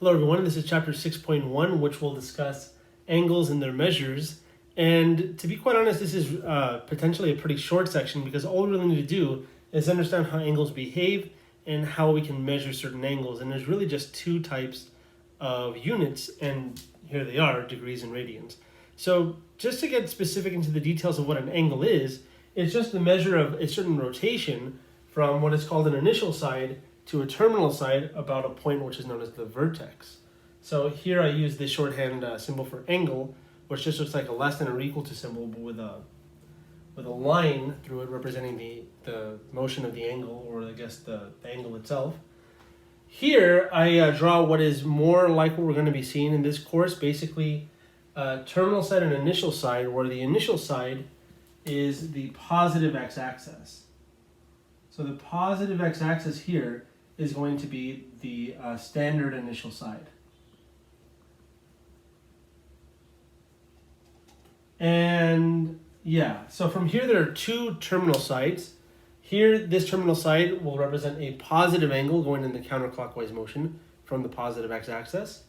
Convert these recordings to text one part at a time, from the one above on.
Hello everyone, this is chapter 6.1, which will discuss angles and their measures. And to be quite honest, this is potentially a pretty short section because all we really need to do is understand how angles behave and how we can measure certain angles. And there's really just two types of units, and here they are, degrees and radians. So just to get specific into the details of what an angle is, it's just the measure of a certain rotation from what is called an initial side to a terminal side about a point which is known as the vertex. So here I use this shorthand symbol for angle, which just looks like a less than or equal to symbol, but with a line through it representing the motion of the angle, or I guess the angle itself. Here I draw what is more like what we're going to be seeing in this course, basically terminal side and initial side, where the initial side is the positive x-axis. So the positive x-axis here is going to be the standard initial side. And yeah, so from here there are two terminal sides. Here, this terminal side will represent a positive angle going in the counterclockwise motion from the positive x-axis.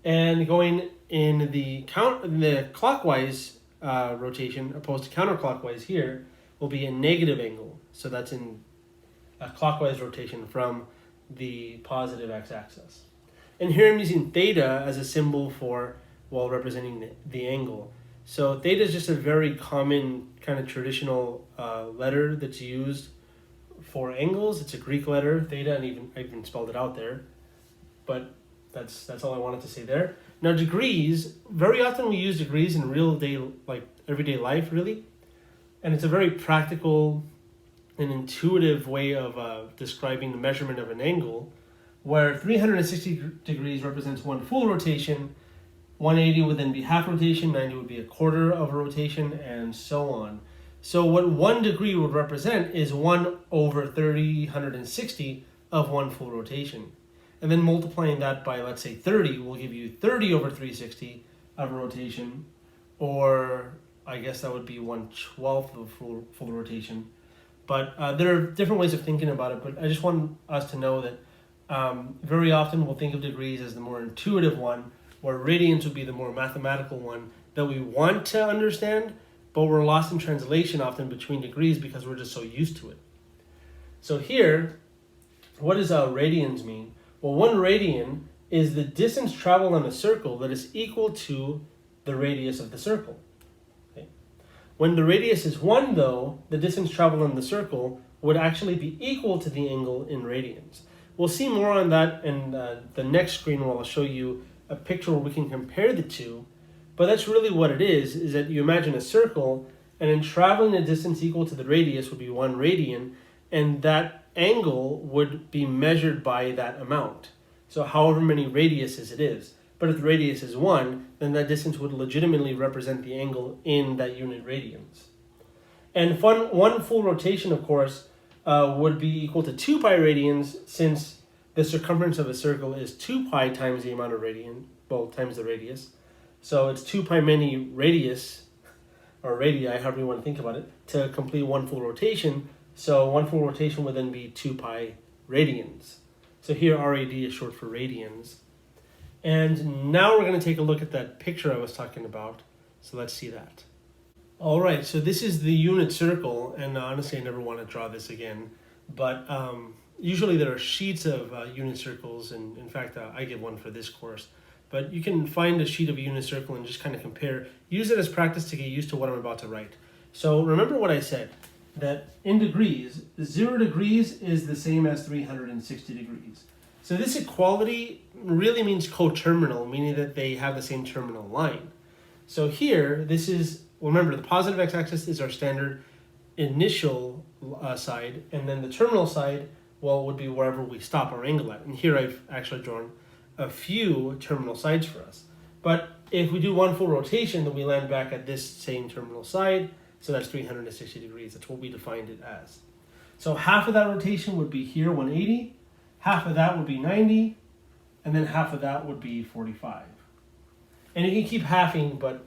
And going in the clockwise rotation opposed to counterclockwise here will be a negative angle. So that's in a clockwise rotation from the positive x-axis. And here I'm using theta as a symbol for, well, representing the angle. So theta is just a very common kind of traditional letter that's used for angles. It's a Greek letter, theta, and I even spelled it out there. But that's all I wanted to say there. Now degrees, very often we use degrees in everyday life, really. And it's a very practical an intuitive way of describing the measurement of an angle, where 360 degrees represents one full rotation, 180 would then be half rotation, 90 would be a quarter of a rotation, and so on. So what 1 degree would represent is 1 over 360 of one full rotation. And then multiplying that by, let's say, 30 will give you 30 over 360 of a rotation, or I guess that would be 1/12 of full rotation. But there are different ways of thinking about it, but I just want us to know that very often we'll think of degrees as the more intuitive one, where radians would be the more mathematical one that we want to understand, but we're lost in translation often between degrees because we're just so used to it. So here, what does radians mean? Well, 1 radian is the distance traveled on a circle that is equal to the radius of the circle. When the radius is 1, though, the distance traveled on the circle would actually be equal to the angle in radians. We'll see more on that in the next screen where I'll show you a picture where we can compare the two. But that's really what it is that you imagine a circle, and in traveling a distance equal to the radius would be 1 radian, and that angle would be measured by that amount. So however many radiuses it is. But if the radius is 1, then that distance would legitimately represent the angle in that unit radians. And one full rotation, of course, would be equal to 2 pi radians, since the circumference of a circle is 2 pi times the amount of times the radius. So it's 2 pi many radius, or radii, however you want to think about it, to complete one full rotation. So one full rotation would then be 2 pi radians. So here RAD is short for radians. And now we're going to take a look at that picture I was talking about. So let's see that. All right, so this is the unit circle, and honestly I never want to draw this again, but usually there are sheets of unit circles, and in fact I give one for this course. But you can find a sheet of a unit circle and just kind of compare. Use it as practice to get used to what I'm about to write. So remember what I said, that in degrees, 0 degrees is the same as 360 degrees. So this equality really means coterminal, meaning that they have the same terminal line. So here, this is, remember, the positive x-axis is our standard initial side, and then the terminal side, well, would be wherever we stop our angle at. And here I've actually drawn a few terminal sides for us. But if we do one full rotation, then we land back at this same terminal side, so that's 360 degrees. That's what we defined it as. So half of that rotation would be here, 180. Half of that would be 90, and then half of that would be 45. And you can keep halving, but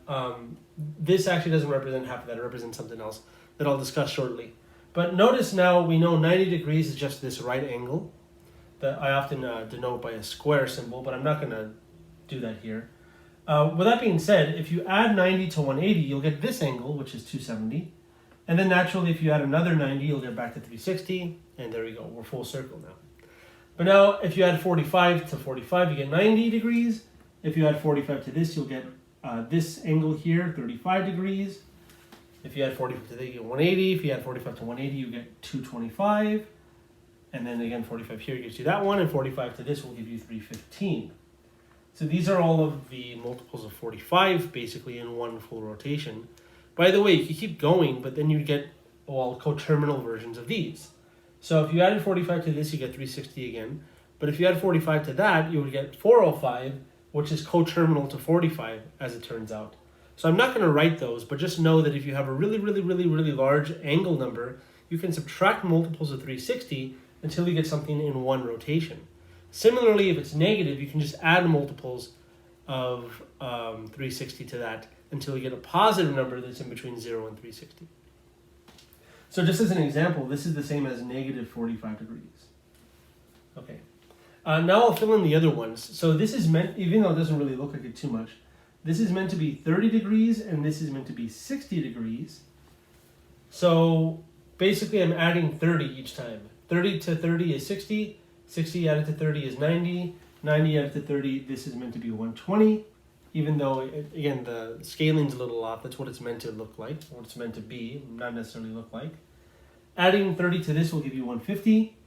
this actually doesn't represent half of that. It represents something else that I'll discuss shortly. But notice now we know 90 degrees is just this right angle. that I often denote by a square symbol, but I'm not going to do that here. With that being said, if you add 90 to 180, you'll get this angle, which is 270. And then naturally, if you add another 90, you'll get back to 360. And there we go. We're full circle now. But now, if you add 45 to 45, you get 90 degrees. If you add 45 to this, you'll get this angle here, 35 degrees. If you add 45 to that, you get 180. If you add 45 to 180, you get 225. And then again, 45 here gives you that one, and 45 to this will give you 315. So these are all of the multiples of 45, basically, in one full rotation. By the way, you can keep going, but then you get, well, coterminal versions of these. So if you added 45 to this, you get 360 again. But if you add 45 to that, you would get 405, which is coterminal to 45, as it turns out. So I'm not going to write those, but just know that if you have a really, really, really, really large angle number, you can subtract multiples of 360 until you get something in one rotation. Similarly, if it's negative, you can just add multiples of 360 to that until you get a positive number that's in between 0 and 360. So just as an example, this is the same as negative 45 degrees. Okay. Now I'll fill in the other ones. So this is meant, even though it doesn't really look like it too much, this is meant to be 30 degrees and this is meant to be 60 degrees. So basically I'm adding 30 each time. 30 to 30 is 60. 60 added to 30 is 90. 90 added to 30, this is meant to be 120. Even though, again, the scaling's a little off. That's what it's meant to look like, what it's meant to be, not necessarily look like. Adding 30 to this will give you 150.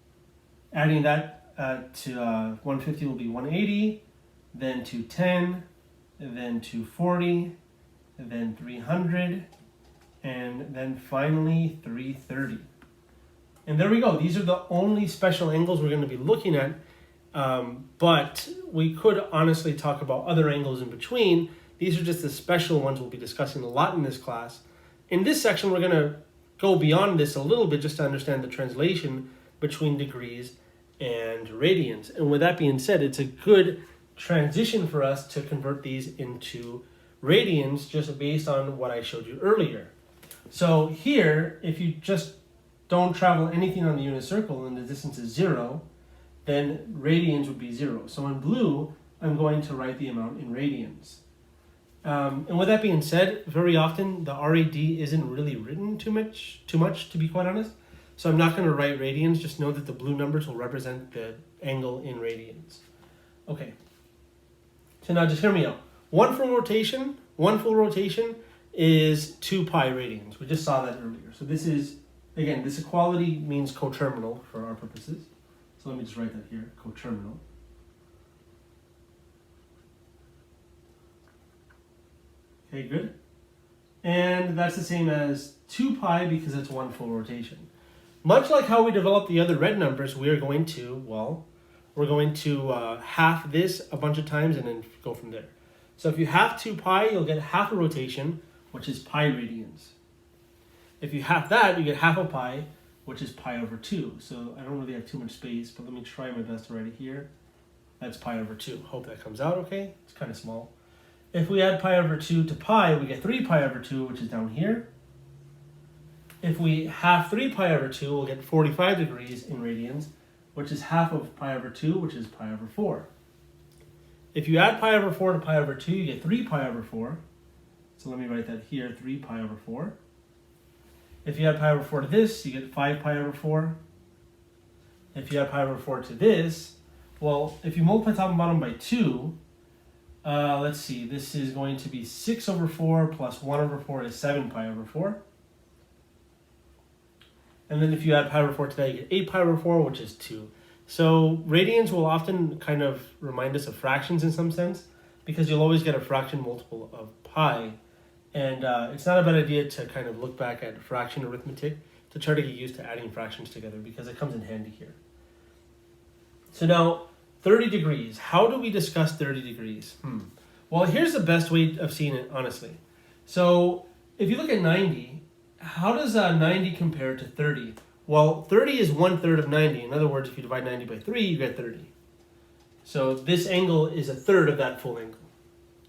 Adding that to 150 will be 180. Then 210. Then 240. Then 300. And then finally 330. And there we go. These are the only special angles we're going to be looking at. But we could honestly talk about other angles in between. These are just the special ones we'll be discussing a lot in this class. In this section, we're going to go beyond this a little bit just to understand the translation between degrees and radians. And with that being said, it's a good transition for us to convert these into radians just based on what I showed you earlier. So here, if you just don't travel anything on the unit circle and the distance is 0, then radians would be 0. So in blue, I'm going to write the amount in radians. And with that being said, very often the RAD isn't really written too much, to be quite honest. So I'm not going to write radians. Just know that the blue numbers will represent the angle in radians. Okay. So now just hear me out. One full rotation is 2 pi radians. We just saw that earlier. So this is, again, this equality means coterminal for our purposes. So let me just write that here, coterminal. Okay, good. And that's the same as 2 pi because it's one full rotation. Much like how we developed the other red numbers, we are going to, we're going to half this a bunch of times and then go from there. So if you half 2 pi, you'll get half a rotation, which is pi radians. If you half that, you get half a pi, which is pi over 2. So I don't really have too much space, but let me try my best to write it here. That's pi over 2. Hope that comes out okay. It's kind of small. If we add pi over 2 to pi, we get 3 pi over 2, which is down here. If we half 3 pi over 2, we'll get 45 degrees in radians, which is half of pi over 2, which is pi over 4. If you add pi over 4 to pi over 2, you get 3 pi over 4. So let me write that here, 3 pi over 4. If you add pi over 4 to this, you get 5 pi over 4. If you add pi over 4 to this, well, if you multiply top and bottom by 2, let's see, this is going to be 6 over 4 plus 1 over 4 is 7 pi over 4. And then if you add pi over 4 to that, you get 8 pi over 4, which is 2. So radians will often kind of remind us of fractions in some sense, because you'll always get a fraction multiple of pi. And it's not a bad idea to kind of look back at fraction arithmetic to try to get used to adding fractions together, because it comes in handy here. So now, 30 degrees. How do we discuss 30 degrees? Well, here's the best way of seeing it, honestly. So if you look at 90, how does 90 compare to 30? Well, 30 is 1/3 of 90. In other words, if you divide 90 by 3, you get 30. So this angle is 1/3 of that full angle.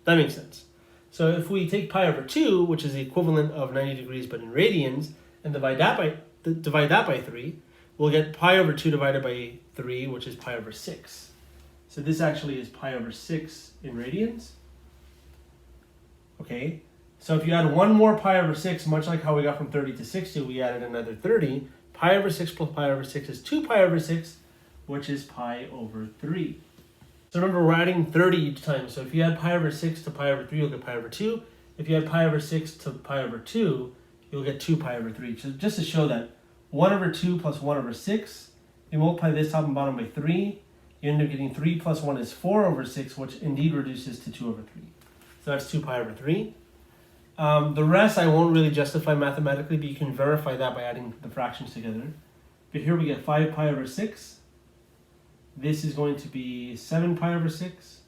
That makes sense. So if we take pi over 2, which is the equivalent of 90 degrees but in radians, and divide that by 3, we'll get pi over 2 divided by 3, which is pi over 6. So this actually is pi over 6 in radians. Okay, so if you add one more pi over 6, much like how we got from 30 to 60, we added another 30. Pi over 6 plus pi over 6 is 2 pi over 6, which is pi over 3. So remember, we're adding 30 each time. So if you add pi over 6 to pi over 3, you'll get pi over 2. If you add pi over 6 to pi over 2, you'll get 2 pi over 3. So just to show that 1 over 2 plus 1 over 6, you multiply this top and bottom by 3, you end up getting 3 plus 1 is 4 over 6, which indeed reduces to 2 over 3. So that's 2 pi over 3. The rest I won't really justify mathematically, but you can verify that by adding the fractions together. But here we get 5 pi over 6. This is going to be 7 pi over 6.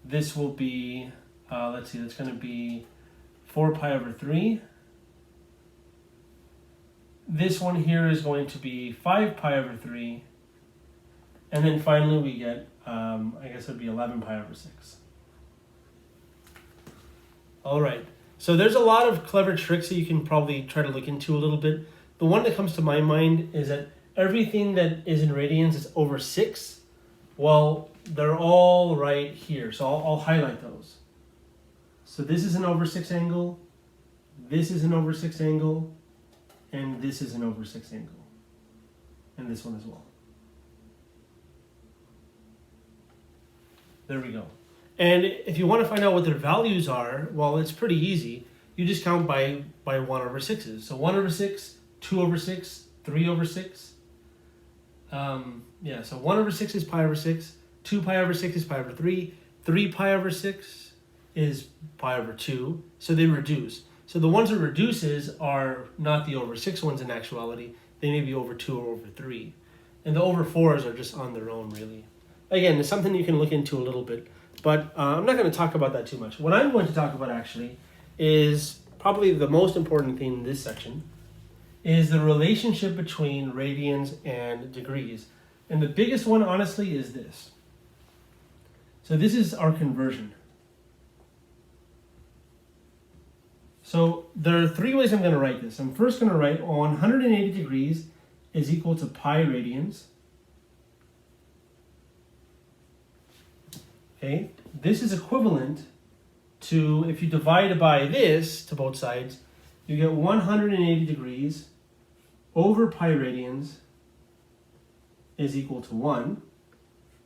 This will be, let's see, that's going to be 4 pi over 3. This one here is going to be 5 pi over 3. And then finally we get, I guess it would be 11 pi over 6. All right, so there's a lot of clever tricks that you can probably try to look into a little bit. The one that comes to my mind is that everything that is in radians is over 6. Well, they're all right here, so I'll highlight those. So this is an over 6 angle, this is an over 6 angle, and this is an over 6 angle, and this one as well. There we go. And if you want to find out what their values are, well, it's pretty easy. You just count by 1 over 6s. So 1 over 6, 2 over 6, 3 over 6. So 1 over 6 is pi over 6, 2 pi over 6 is pi over 3, 3 pi over 6 is pi over 2, so they reduce. So the ones that reduces are not the over 6 ones in actuality, they may be over 2 or over 3. And the over 4s are just on their own, really. Again, it's something you can look into a little bit, but I'm not going to talk about that too much. What I'm going to talk about actually is probably the most important thing in this section, is the relationship between radians and degrees. And the biggest one, honestly, is this. So this is our conversion. So there are 3 ways I'm going to write this. I'm first going to write 180 degrees is equal to pi radians. Okay, this is equivalent to, if you divide by this to both sides, you get 180 degrees over pi radians is equal to 1.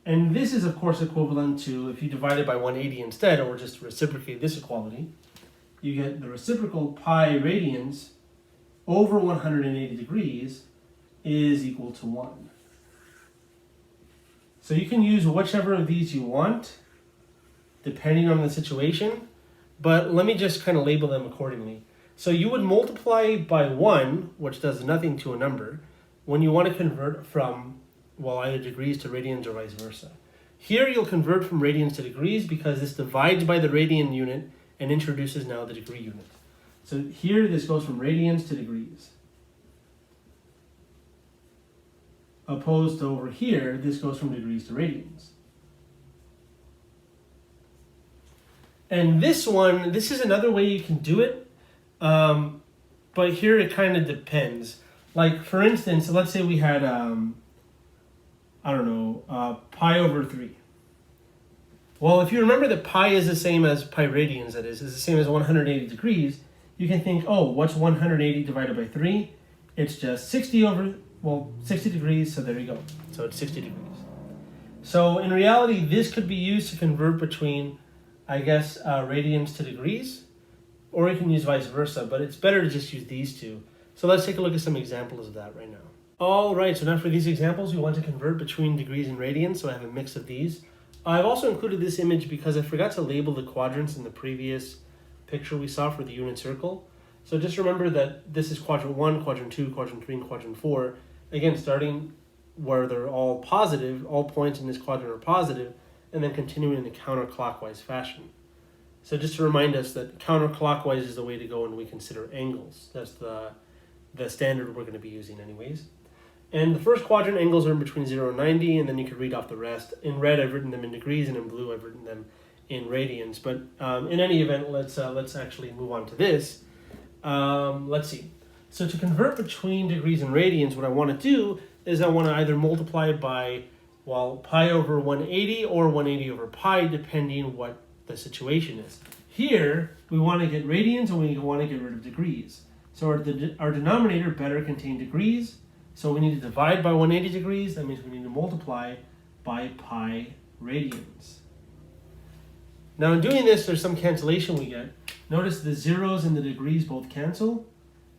And this is, of course, equivalent to, if you divide it by 180 instead, or just reciprocate this equality, you get the reciprocal pi radians over 180 degrees is equal to 1. So you can use whichever of these you want, depending on the situation, but let me just kind of label them accordingly. So you would multiply by 1, which does nothing to a number, when you want to convert from, well, either degrees to radians or vice versa. Here you'll convert from radians to degrees because this divides by the radian unit and introduces now the degree unit. So here this goes from radians to degrees. Opposed to over here, this goes from degrees to radians. And this one, this is another way you can do it, but here it kind of depends. Like, for instance, let's say we had, pi over 3. Well, if you remember that pi is the same as pi radians, that is the same as 180 degrees, you can think, oh, what's 180 divided by 3? It's just 60 degrees, so there you go. So it's 60 degrees. So in reality, this could be used to convert between, I guess, radians to degrees, or you can use vice versa, but it's better to just use these two. So let's take a look at some examples of that right now. All right, so now for these examples, we want to convert between degrees and radians, so I have a mix of these. I've also included this image because I forgot to label the quadrants in the previous picture we saw for the unit circle. So just remember that this is quadrant 1, quadrant 2, quadrant 3, and quadrant 4. Again, starting where they're all positive, all points in this quadrant are positive, and then continuing in the counterclockwise fashion. So just to remind us that counterclockwise is the way to go when we consider angles. That's the standard we're going to be using anyways. And the first quadrant angles are in between 0 and 90, and then you can read off the rest. In red, I've written them in degrees, and in blue, I've written them in radians. But in any event, let's actually move on to this. Let's see. So to convert between degrees and radians, what I want to do is I want to either multiply by, well, pi over 180 or 180 over pi, depending what the situation is. Here, we want to get radians and we want to get rid of degrees. So our denominator better contain degrees, so we need to divide by 180 degrees. That means we need to multiply by pi radians. Now in doing this, there's some cancellation we get. Notice the zeros and the degrees both cancel,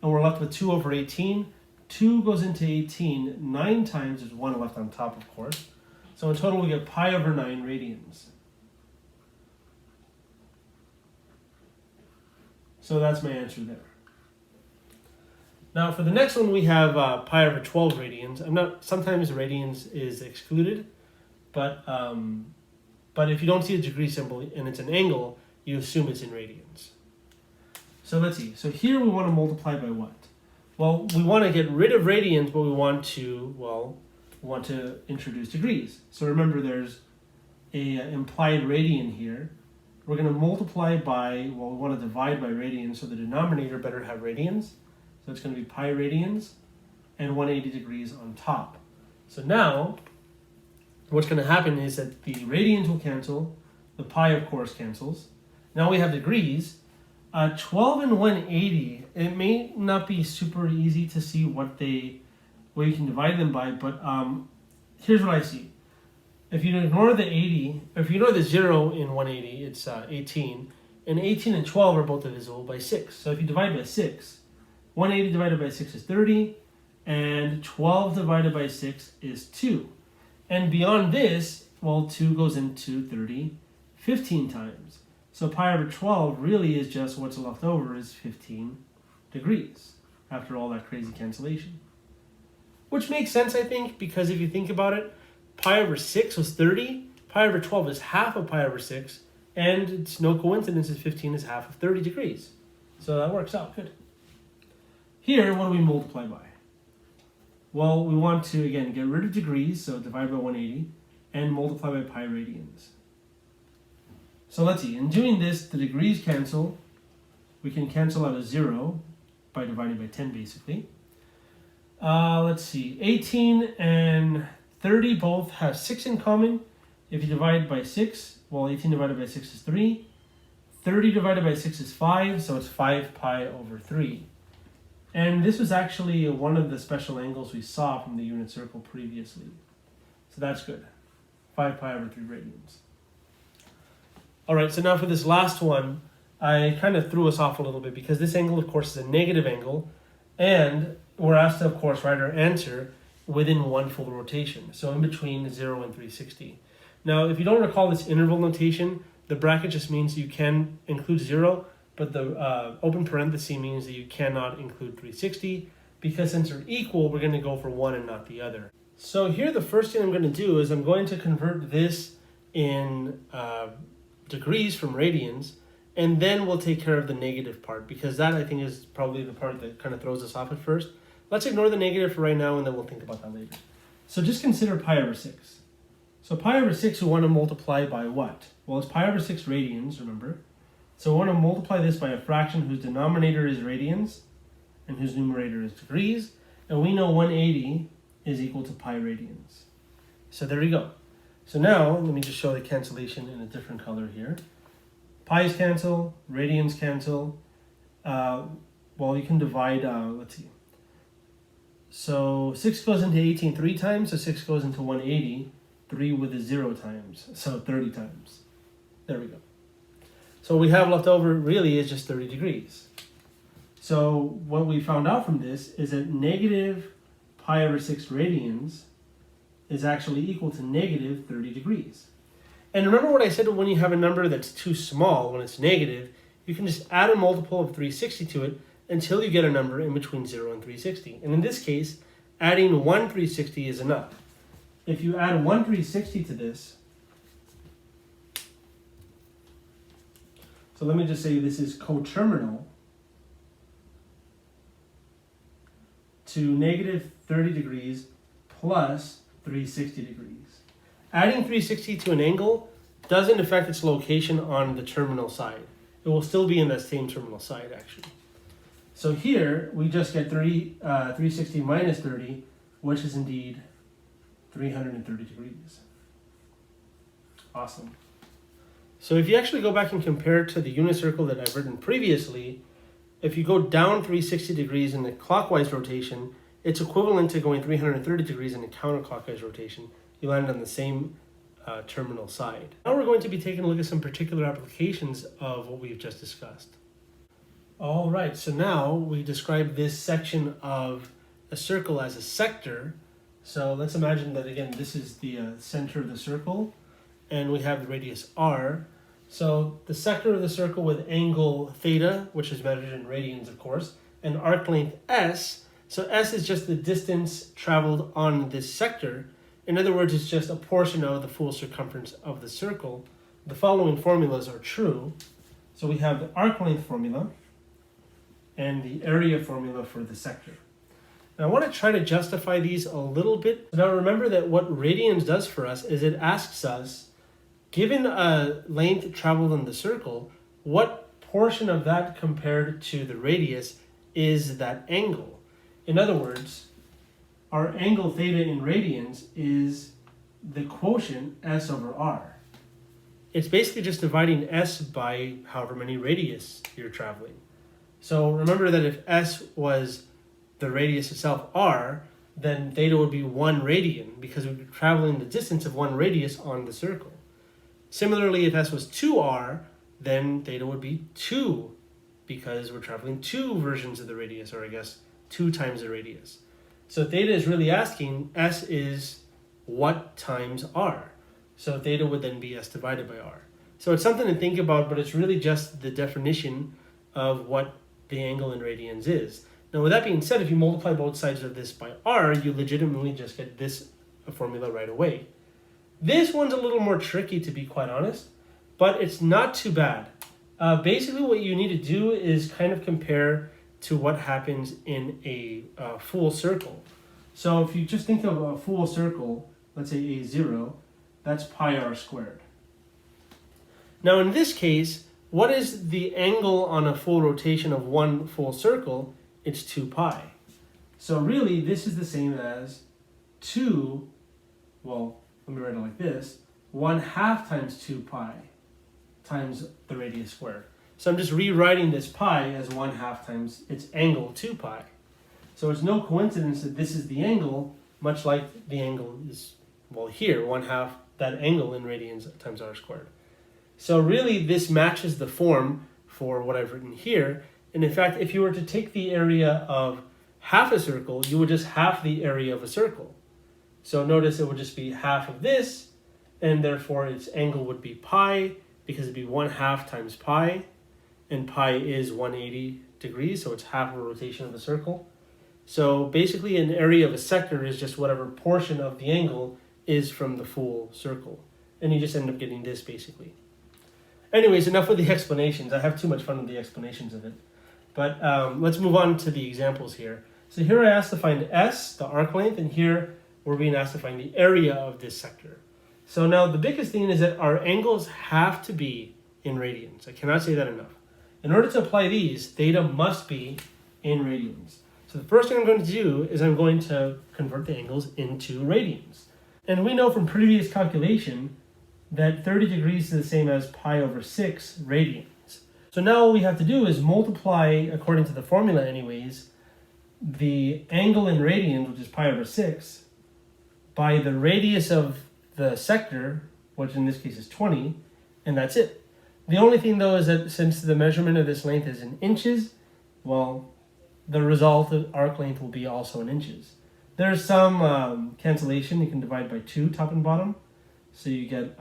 and we're left with 2 over 18. 2 goes into 18 9 times. There's 1 left on top, of course. So in total, we get pi over 9 radians. So that's my answer there. Now for the next one, we have pi over 12 radians. Sometimes radians is excluded, but if you don't see the degree symbol and it's an angle, you assume it's in radians. So let's see. So here we want to multiply by what? Well, we want to get rid of radians, but we want to introduce degrees. So remember, there's a implied radian here. We're going to multiply by, well, we want to divide by radians, so the denominator better have radians. So it's going to be pi radians and 180 degrees on top. So now, what's going to happen is that the radians will cancel, the pi of course cancels. Now we have degrees. 12 and 180, it may not be super easy to see what you can divide them by, but here's what I see. If you ignore the 80, if you ignore the 0 in 180, it's 18, and 18 and 12 are both divisible by 6. So if you divide by 6, 180 divided by 6 is 30, and 12 divided by 6 is 2. And beyond this, well, 2 goes into 30 15 times. So pi over 12 really is just what's left over is 15 degrees after all that crazy cancellation. Which makes sense, I think, because if you think about it, pi over 6 was 30, pi over 12 is half of pi over 6, and it's no coincidence that 15 is half of 30 degrees. So that works out good. Here, what do we multiply by? Well, we want to, again, get rid of degrees, so divide by 180, and multiply by pi radians. So let's see, in doing this, the degrees cancel. We can cancel out a 0 by dividing by 10, basically. Let's see, 18 and 30 both have 6 in common. If you divide by 6, well, 18 divided by 6 is 3. 30 divided by 6 is 5, so it's 5 pi over 3. And this was actually one of the special angles we saw from the unit circle previously. So that's good. 5 pi over 3 radians. All right, so now for this last one, I kind of threw us off a little bit because this angle, of course, is a negative angle, and we're asked to, of course, write our answer within one full rotation, so in between 0 and 360. Now, if you don't recall this interval notation, the bracket just means you can include 0, but the open parenthesis means that you cannot include 360, because since they're equal, we're going to go for one and not the other. So here, the first thing I'm going to do is I'm going to convert this in degrees from radians, and then we'll take care of the negative part, because that, I think, is probably the part that kind of throws us off at first. Let's ignore the negative for right now, and then we'll think about that later. So just consider pi over 6. So pi over 6 we want to multiply by what? Well, it's pi over 6 radians, remember? So we want to multiply this by a fraction whose denominator is radians and whose numerator is degrees, and we know 180 is equal to pi radians. So there we go. So now, let me just show the cancellation in a different color here. Pi's cancel, radians cancel. Well, you can divide, let's see. So 6 goes into 18 3 times, so 6 goes into 180, 3 with a 0 times, so 30 times. There we go. So what we have left over really is just 30 degrees. So what we found out from this is that negative pi over 6 radians is actually equal to negative 30 degrees. And remember what I said, when you have a number that's too small, when it's negative, you can just add a multiple of 360 to it until you get a number in between 0 and 360. And in this case, adding 1 360 is enough. If you add 1 360 to this, so let me just say this is coterminal to negative 30 degrees plus 360 degrees. Adding 360 to an angle doesn't affect its location on the terminal side. It will still be in that same terminal side, actually. So here we just get 360 minus 30, which is indeed 330 degrees. Awesome. So if you actually go back and compare to the unit circle that I've written previously, if you go down 360 degrees in the clockwise rotation, it's equivalent to going 330 degrees in a counterclockwise rotation. You land on the same terminal side. Now we're going to be taking a look at some particular applications of what we've just discussed. All right, so now we describe this section of a circle as a sector. So let's imagine that, again, this is the center of the circle, and we have the radius r. So the sector of the circle with angle theta, which is measured in radians, of course, and arc length s. So s is just the distance traveled on this sector. In other words, it's just a portion of the full circumference of the circle. The following formulas are true. So we have the arc length formula and the area formula for the sector. Now I want to try to justify these a little bit. Now remember that what radians does for us is it asks us, given a length traveled in the circle, what portion of that compared to the radius is that angle? In other words, our angle theta in radians is the quotient s over r. It's basically just dividing s by however many radius you're traveling. So remember that if s was the radius itself, r, then theta would be 1 radian because we'd be traveling the distance of 1 radius on the circle. Similarly, if s was 2r, then theta would be 2 because we're traveling 2 versions of the radius, or I guess 2 times the radius. So theta is really asking, s is what times r? So theta would then be s divided by r. So it's something to think about, but it's really just the definition of what the angle in radians is. Now with that being said, if you multiply both sides of this by r, you legitimately just get this formula right away. This one's a little more tricky, to be quite honest, but it's not too bad. Basically what you need to do is kind of compare to what happens in a full circle. So if you just think of a full circle, let's say a0, that's pi r squared. Now in this case, what is the angle on a full rotation of one full circle? It's 2 pi. So really, this is the same as 2, well, let me write it like this, 1/2 times 2 pi times the radius squared. So I'm just rewriting this pi as 1/2 times its angle 2 pi. So it's no coincidence that this is the angle, much like the angle is, well, here, 1/2 that angle in radians times r squared. So really, this matches the form for what I've written here. And in fact, if you were to take the area of half a circle, you would just half the area of a circle. So notice it would just be half of this, and therefore its angle would be pi, because it'd be 1/2 times pi, and pi is 180 degrees, so it's half a rotation of the circle. So basically an area of a sector is just whatever portion of the angle is from the full circle. And you just end up getting this basically. Anyways, enough with the explanations. I have too much fun with the explanations of it. But let's move on to the examples here. So here I asked to find S, the arc length, and here we're being asked to find the area of this sector. So now the biggest thing is that our angles have to be in radians. I cannot say that enough. In order to apply these, theta must be in radians. So the first thing I'm going to do is I'm going to convert the angles into radians. And we know from previous calculation that 30 degrees is the same as pi over 6 radians. So now all we have to do is multiply, according to the formula anyways, the angle in radians, which is pi over 6, by the radius of the sector, which in this case is 20, and that's it. The only thing though is that since the measurement of this length is in inches, well, the result of arc length will be also in inches. There's some cancellation. You can divide by 2 top and bottom. So you get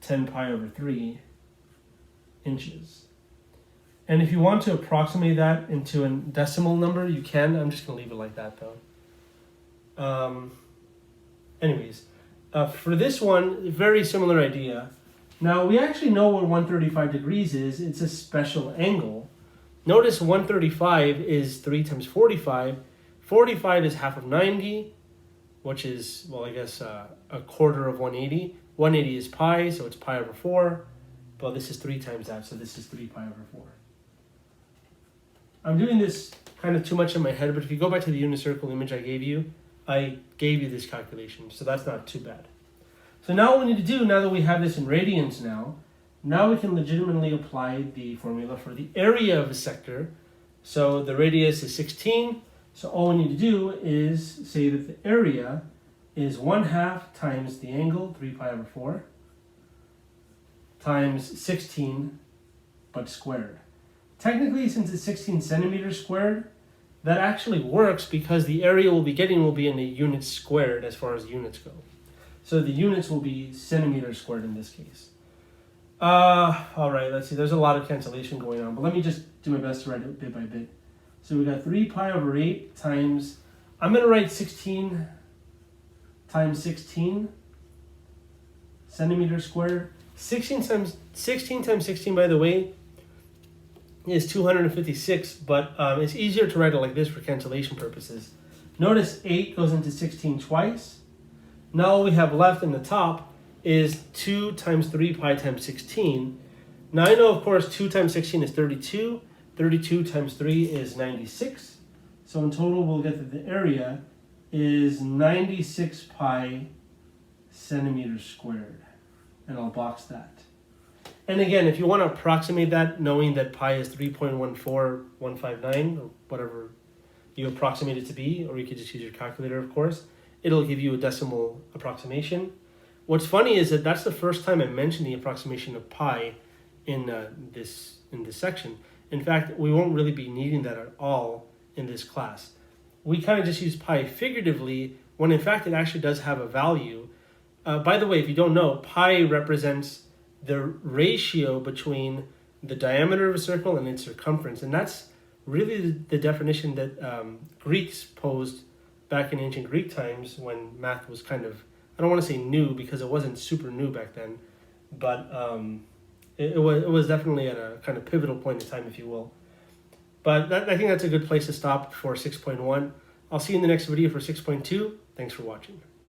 10 pi over 3 inches. And if you want to approximate that into a decimal number, you can. I'm just going to leave it like that though. Anyways, for this one, very similar idea. Now we actually know what 135 degrees is. It's a special angle. Notice 135 is 3 times 45. 45 is half of 90, which is, well, I guess a quarter of 180. 180 is pi, so it's pi over 4. But this is 3 times that, so this is 3 pi over 4. I'm doing this kind of too much in my head, but if you go back to the unit circle image I gave you this calculation, so that's not too bad. So now what we need to do, now that we have this in radians now we can legitimately apply the formula for the area of a sector. So the radius is 16, so all we need to do is say that the area is 1/2 times the angle, 3 pi over 4, times 16, but squared. Technically, since it's 16 centimeters squared, that actually works because the area we'll be getting will be in the units squared as far as units go. So the units will be centimeters squared in this case. All right, let's see. There's a lot of cancellation going on, but let me just do my best to write it bit by bit. So we got 3 pi over 8 times, I'm going to write 16 times 16 centimeters squared. 16 times 16, by the way, is 256, but it's easier to write it like this for cancellation purposes. Notice 8 goes into 16 twice. Now all we have left in the top is 2 times 3 pi times 16. Now I know, of course, 2 times 16 is 32. 32 times 3 is 96. So in total, we'll get that the area is 96 pi centimeters squared. And I'll box that. And again, if you want to approximate that, knowing that pi is 3.14159, or whatever you approximate it to be, or you could just use your calculator, of course, it'll give you a decimal approximation. What's funny is that that's the first time I mentioned the approximation of pi in this section. In fact, we won't really be needing that at all in this class. We kind of just use pi figuratively when in fact it actually does have a value. By the way, if you don't know, pi represents the ratio between the diameter of a circle and its circumference. And that's really the definition that Greeks posed back in ancient Greek times when math was kind of, I don't want to say new because it wasn't super new back then, but it was definitely at a kind of pivotal point in time, if you will. But I think that's a good place to stop for 6.1. I'll see you in the next video for 6.2. Thanks for watching.